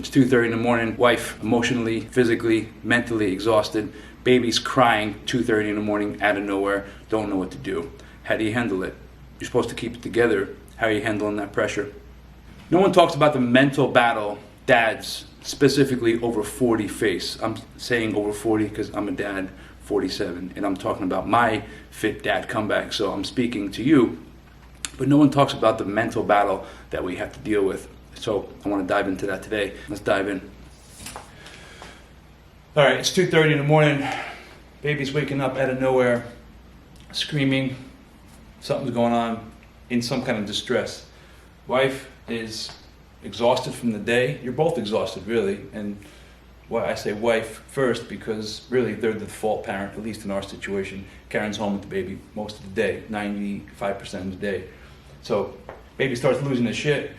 It's 2:30 in the morning. Wife emotionally, physically, mentally exhausted. Baby's crying 2:30 in the morning out of nowhere. Don't know what to do. How do you handle it? You're supposed to keep it together. How are you handling that pressure? No one talks about the mental battle dads, specifically over 40, face. I'm saying over 40 because I'm a dad, 47, and I'm talking about my fit dad comeback. So I'm speaking to you, but no one talks about the mental battle that we have to deal with. So I want to dive into that today. Let's dive in. All right, it's 2:30 in the morning. Baby's waking up out of nowhere, screaming. Something's going on, in some kind of distress. Wife is exhausted from the day. You're both exhausted, really. And why I say wife first, because really they're the default parent, at least in our situation. Karen's home with the baby most of the day, 95% of the day. So baby starts losing his shit.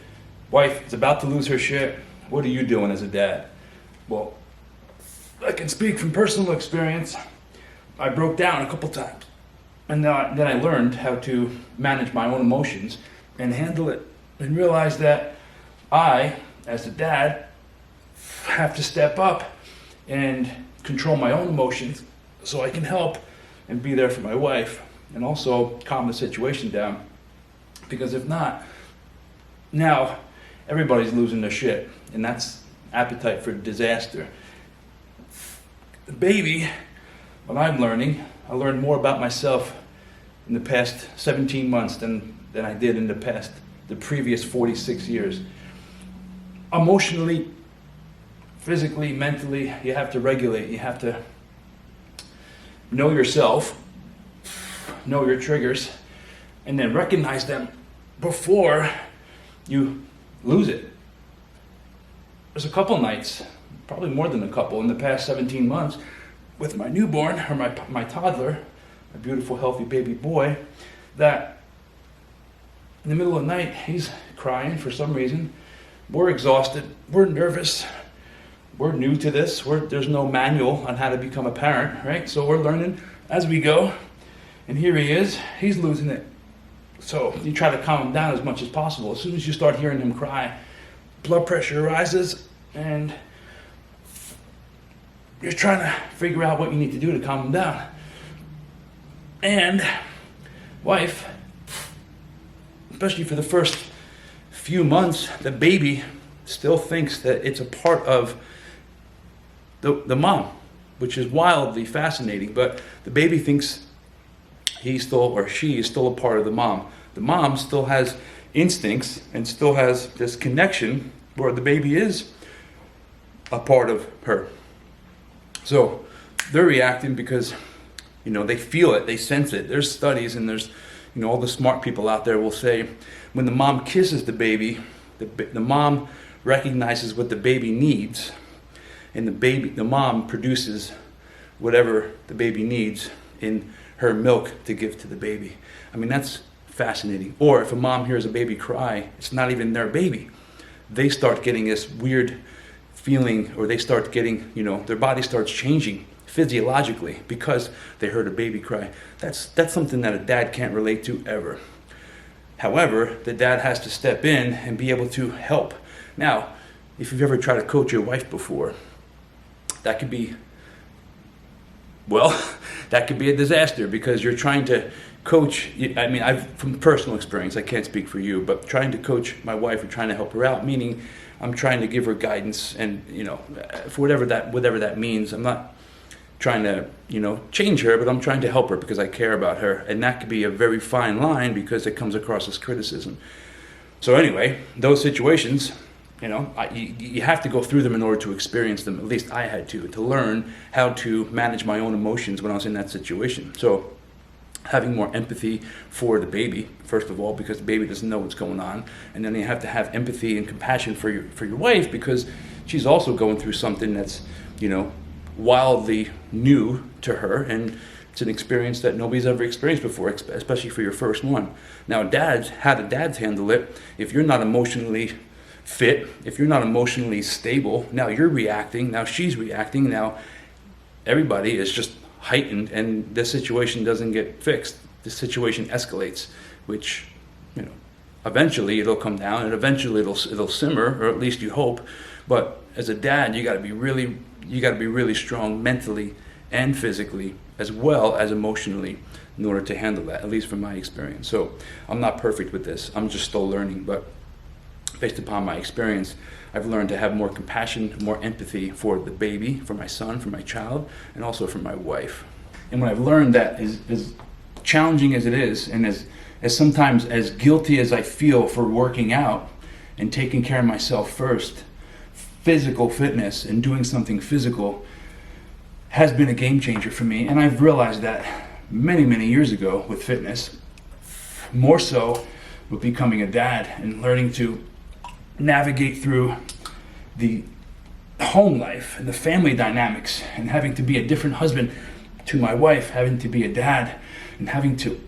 Wife is about to lose her shit. What are you doing as a dad? Well, I can speak from personal experience. I broke down a couple times. And then I learned how to manage my own emotions and handle it, and realize that I, as a dad, have to step up and control my own emotions so I can help and be there for my wife and also calm the situation down. Because if not, now everybody's losing their shit, and that's appetite for disaster. The baby, what I'm learning, I learned more about myself in the past 17 months than I did in the previous 46 years. Emotionally, physically, mentally, you have to regulate. You have to know yourself, know your triggers, and then recognize them before you lose it. There's a couple nights, probably more than a couple, in the past 17 months with my newborn, or my toddler, a beautiful, healthy baby boy, that in the middle of the night, he's crying for some reason. We're exhausted. We're nervous. We're new to this. There's no manual on how to become a parent, right? So we're learning as we go. And here he is. He's losing it. So you try to calm him down as much as possible. As soon as you start hearing him cry, blood pressure rises, and you're trying to figure out what you need to do to calm him down. And wife, especially for the first few months, the baby still thinks that it's a part of the mom, which is wildly fascinating. But the baby thinks he's still, or she is still, a part of the mom. The mom still has instincts and still has this connection where the baby is a part of her. So they're reacting because, they feel it, they sense it. There's studies, and there's, all the smart people out there will say when the mom kisses the baby, the mom recognizes what the baby needs, and the mom produces whatever the baby needs in her milk to give to the baby. I mean, that's fascinating. Or if a mom hears a baby cry, it's not even their baby. They start getting this weird feeling, or they start getting, their body starts changing physiologically because they heard a baby cry. That's something that a dad can't relate to ever. However, the dad has to step in and be able to help. Now, if you've ever tried to coach your wife before, that could be a disaster, because you're trying to coach. I mean, from personal experience, I can't speak for you, but trying to coach my wife or trying to help her out, meaning I'm trying to give her guidance, and for whatever that means. I'm not trying to change her, but I'm trying to help her because I care about her, and that could be a very fine line because it comes across as criticism. So anyway, those situations, you have to go through them in order to experience them. At least I had to learn how to manage my own emotions when I was in that situation. So having more empathy for the baby, first of all, because the baby doesn't know what's going on. And then you have to have empathy and compassion for your wife, because she's also going through something that's, wildly new to her, and it's an experience that nobody's ever experienced before, especially for your first one. Now, how do dads handle it? If you're not emotionally fit, if you're not emotionally stable, now you're reacting, now she's reacting, now everybody is just heightened, and this situation doesn't get fixed. The situation escalates, which, eventually it'll come down, and eventually it'll simmer, or at least you hope. But as a dad, you got to be really strong mentally and physically, as well as emotionally, in order to handle that, at least from my experience. So I'm not perfect with this. I'm just still learning, but based upon my experience, I've learned to have more compassion, more empathy for the baby, for my son, for my child, and also for my wife. And what I've learned, that is as challenging as it is, and as sometimes as guilty as I feel for working out and taking care of myself first, physical fitness and doing something physical has been a game changer for me. And I've realized that many, many years ago with fitness, more so with becoming a dad and learning to navigate through the home life and the family dynamics, and having to be a different husband to my wife, having to be a dad, and having to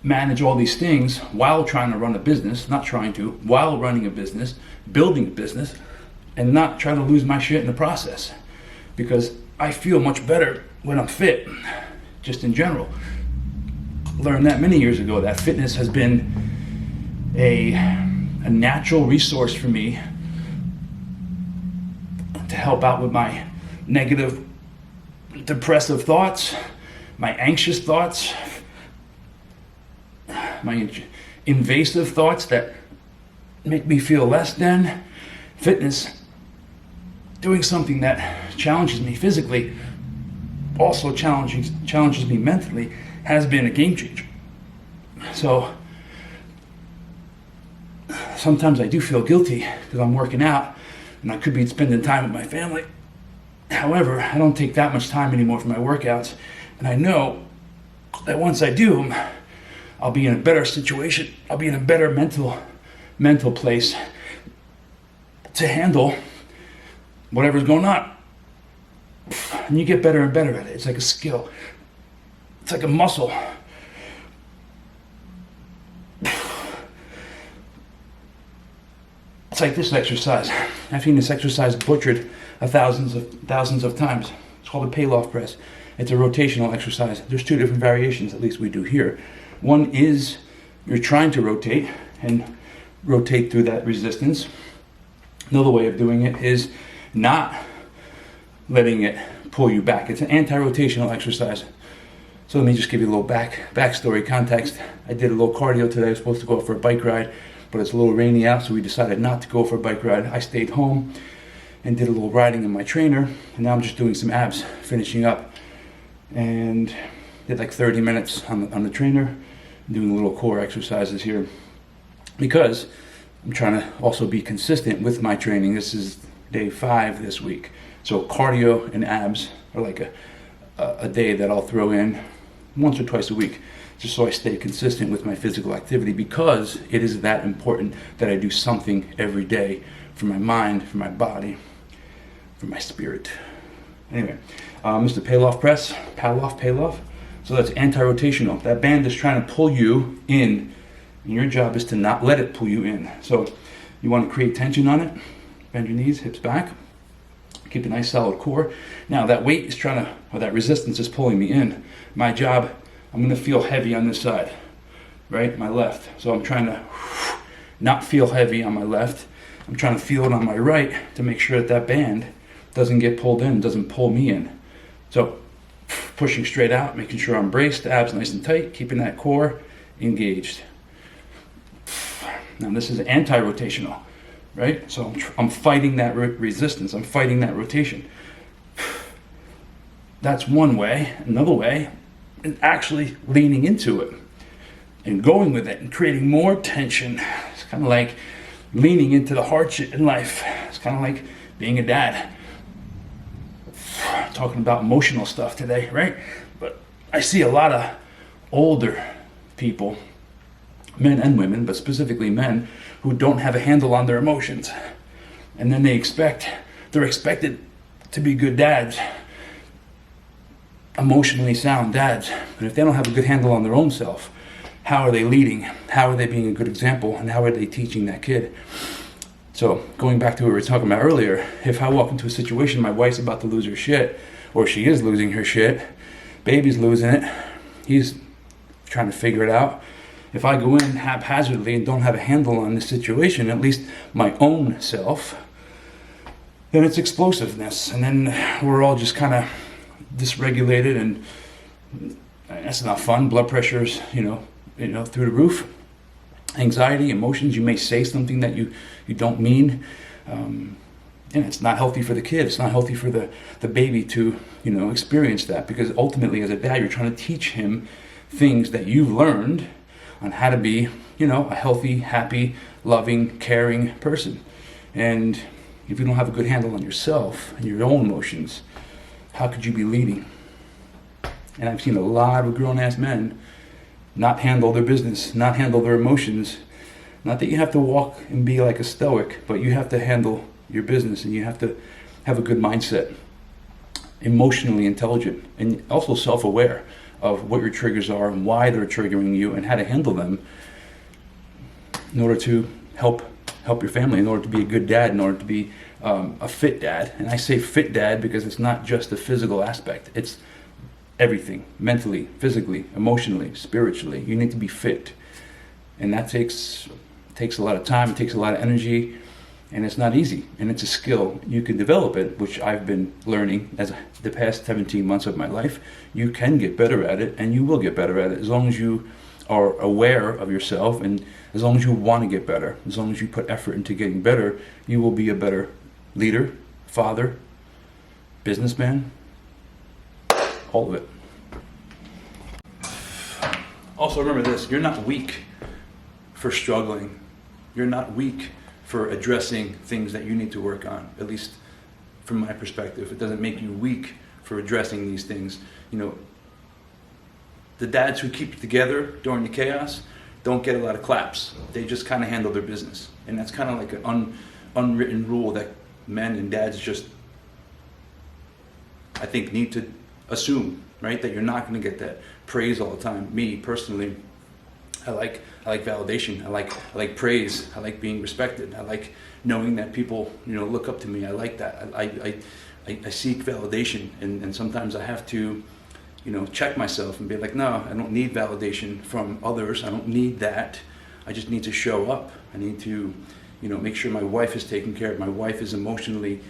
manage all these things while trying to run a business, while running a business, building a business, and not trying to lose my shit in the process. Because I feel much better when I'm fit, just in general. Learned that many years ago, that fitness has been a natural resource for me to help out with my negative, depressive thoughts, my anxious thoughts, my invasive thoughts that make me feel less than. Fitness, doing something that challenges me physically, also challenges me mentally, has been a game changer. So sometimes I do feel guilty because I'm working out and I could be spending time with my family. However, I don't take that much time anymore for my workouts, and I know that once I do, I'll be in a better situation. I'll be in a better mental place to handle whatever's going on. And you get better and better at it. It's like a skill. It's like a muscle. It's like this exercise. I've seen this exercise butchered thousands of times. It's called a payloft press. It's a rotational exercise. There's two different variations, at least we do here. One is you're trying to rotate and rotate through that resistance. Another way of doing it is not letting it pull you back. It's an anti-rotational exercise. So let me just give you a little backstory context. I did a little cardio today. I was supposed to go out for a bike ride, but it's a little rainy out, so we decided not to go for a bike ride. I stayed home and did a little riding in my trainer, and now I'm just doing some abs, finishing up. And did like 30 minutes on the trainer, doing little core exercises here, because I'm trying to also be consistent with my training. This is day 5 this week. So cardio and abs are like a day that I'll throw in once or twice a week, just so I stay consistent with my physical activity, because it is that important that I do something every day for my mind, for my body, for my spirit. Anyway, Mr. Payloft. So that's anti-rotational. That band is trying to pull you in, and your job is to not let it pull you in. So you want to create tension on it. Bend your knees, hips back. Keep a nice solid core. Now that weight is that resistance is pulling me in. My job, I'm going to feel heavy on this side, right? My left. So I'm trying to not feel heavy on my left. I'm trying to feel it on my right to make sure that band doesn't get pulled in, doesn't pull me in. So pushing straight out, making sure I'm braced, abs nice and tight, keeping that core engaged. Now this is anti-rotational, right? So I'm fighting that resistance. I'm fighting that rotation. That's one way. Another way is actually leaning into it and going with it and creating more tension. It's kind of like leaning into the hard shit in life. It's kind of like being a dad. Talking about emotional stuff today, right? But I see a lot of older people, men and women, but specifically men, who don't have a handle on their emotions. And then they're expected to be good dads, emotionally sound dads. But if they don't have a good handle on their own self, how are they leading? How are they being a good example? And how are they teaching that kid? So going back to what we were talking about earlier, if I walk into a situation, my wife's about to lose her shit, or she is losing her shit, baby's losing it, he's trying to figure it out. If I go in haphazardly and don't have a handle on the situation, at least my own self, then it's explosiveness, and then we're all just kind of dysregulated, and that's not fun. Blood pressure's, through the roof. Anxiety, emotions, you may say something that you don't mean. And it's not healthy for the kid. It's not healthy for the baby to, experience that, because ultimately as a dad, you're trying to teach him things that you've learned on how to be, a healthy, happy, loving, caring person. And if you don't have a good handle on yourself and your own emotions, how could you be leading? And I've seen a lot of grown-ass men not handle their business, not handle their emotions. Not that you have to walk and be like a stoic, but you have to handle your business, and you have to have a good mindset, emotionally intelligent, and also self-aware of what your triggers are and why they're triggering you and how to handle them in order to help your family, in order to be a good dad, in order to be a fit dad. And I say fit dad because it's not just the physical aspect. It's everything, mentally, physically, emotionally, spiritually. You need to be fit. And that takes a lot of time, it takes a lot of energy, and it's not easy. And it's a skill. You can develop it, which I've been learning as the past 17 months of my life. You can get better at it, and you will get better at it as long as you are aware of yourself, and as long as you want to get better, as long as you put effort into getting better, you will be a better leader, father, businessman, all of it. Also remember this, you're not weak for struggling. You're not weak for addressing things that you need to work on, at least from my perspective. It doesn't make you weak for addressing these things. The dads who keep it together during the chaos don't get a lot of claps. They just kind of handle their business. And that's kind of like an unwritten rule that men and dads just, I think, need to assume, right? That you're not going to get that praise all the time. Me, personally, I like validation. I like praise. I like being respected. I like knowing that people, look up to me. I like that. I seek validation, and sometimes I have to, check myself and be like, no, I don't need validation from others. I don't need that. I just need to show up. I need to, make sure my wife is taken care of. My wife is emotionally,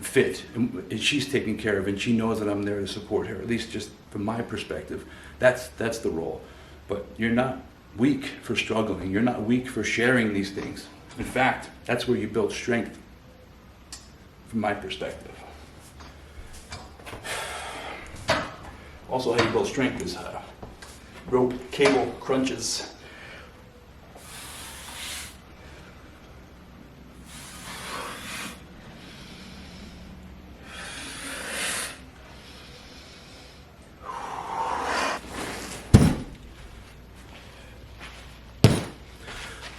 fit, and she's taken care of, and she knows that I'm there to support her. At least just from my perspective, that's the role. But you're not weak for struggling. You're not weak for sharing these things. In fact, that's where you build strength, from my perspective. Also, how you build strength is rope cable crunches.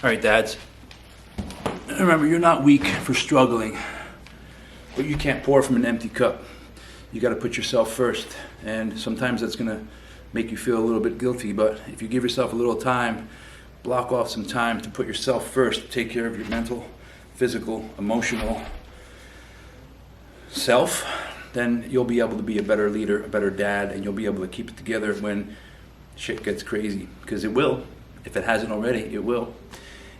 All right, dads. Remember, you're not weak for struggling, but you can't pour from an empty cup. You got to put yourself first, and sometimes that's going to make you feel a little bit guilty, but if you give yourself a little time, block off some time to put yourself first, take care of your mental, physical, emotional self, then you'll be able to be a better leader, a better dad, and you'll be able to keep it together when shit gets crazy, because it will. If it hasn't already, it will.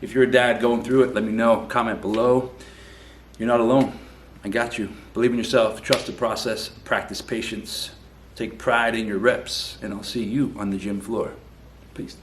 If you're a dad going through it, let me know. Comment below. You're not alone. I got you. Believe in yourself. Trust the process. Practice patience. Take pride in your reps. And I'll see you on the gym floor. Peace.